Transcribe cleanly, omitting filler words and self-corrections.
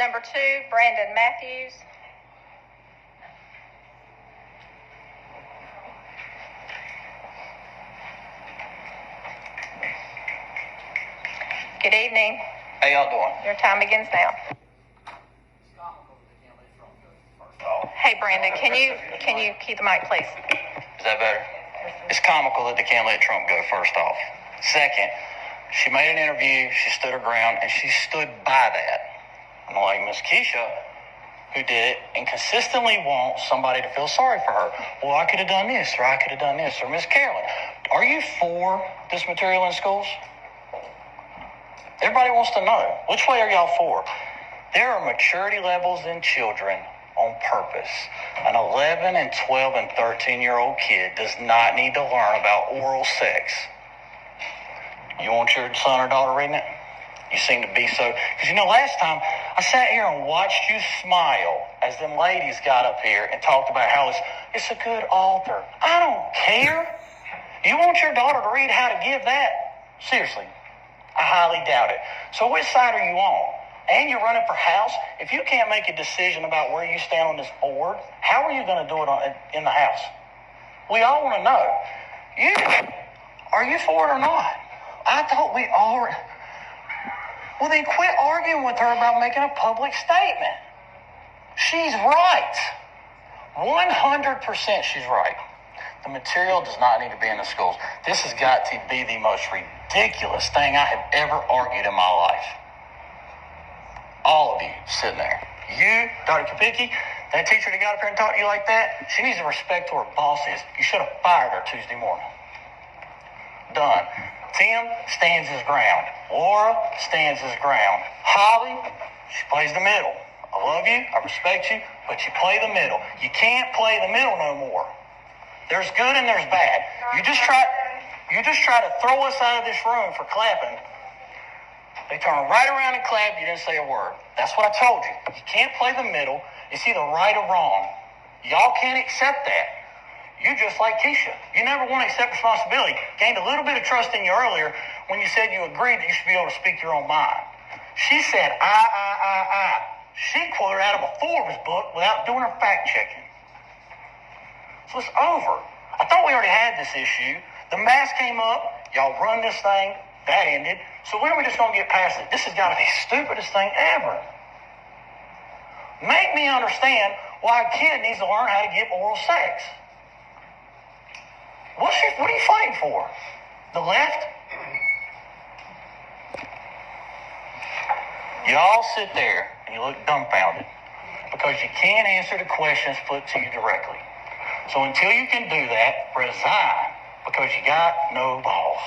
number 2, Brandon Matthews. Good evening. How y'all doing? Your time begins now. Hey, Brandon, can you keep the mic, please? Is that better? It's comical that they can't let Trump go, first off. Second, she made an interview, she stood her ground, and she stood by that. Unlike Miss Keisha, who did it and consistently wants somebody to feel sorry for her. Well, I could have done this, or I could have done this. Or Miss Carolyn, are you for this material in schools? Everybody wants to know. Which way are y'all for? There are maturity levels in children on purpose. An 11 and 12 and 13-year-old kid does not need to learn about oral sex. You want your son or daughter reading it? You seem to be so... Because, last time I sat here and watched you smile as them ladies got up here and talked about how it's a good author. I don't care. You want your daughter to read How to Give that? Seriously. I highly doubt it. So which side are you on? And you're running for House. If you can't make a decision about where you stand on this board, how are you going to do it in the House? We all want to know. Are you for it or not? I thought we all... Well, then quit arguing with her about making a public statement. She's right. 100% she's right. The material does not need to be in the schools. This has got to be the most ridiculous thing I have ever argued in my life. All of you sitting there. You, Dr. Kapicki, that teacher that got up here and talked to you like that, she needs to respect who her boss is. You should have fired her Tuesday morning. Done. Tim stands his ground. Laura stands his ground. Holly, she plays the middle. I love you, I respect you, but you play the middle. You can't play the middle no more. There's good and there's bad. You just try to throw us out of this room for clapping. They turn right around and clap. You didn't say a word. That's what I told you. You can't play the middle. It's either right or wrong. Y'all can't accept that. You just like Keisha. You never want to accept responsibility. Gained a little bit of trust in you earlier when you said you agreed that you should be able to speak your own mind. She said, I. She quoted out of a Forbes book without doing her fact checking. So it's over. I thought we already had this issue. The mask came up. Y'all run this thing. That ended. So when are we just going to get past it? This has got to be the stupidest thing ever. Make me understand why a kid needs to learn how to give oral sex. What are you fighting for? The left? Y'all sit there and you look dumbfounded because you can't answer the questions put to you directly. So until you can do that, resign because you got no balls.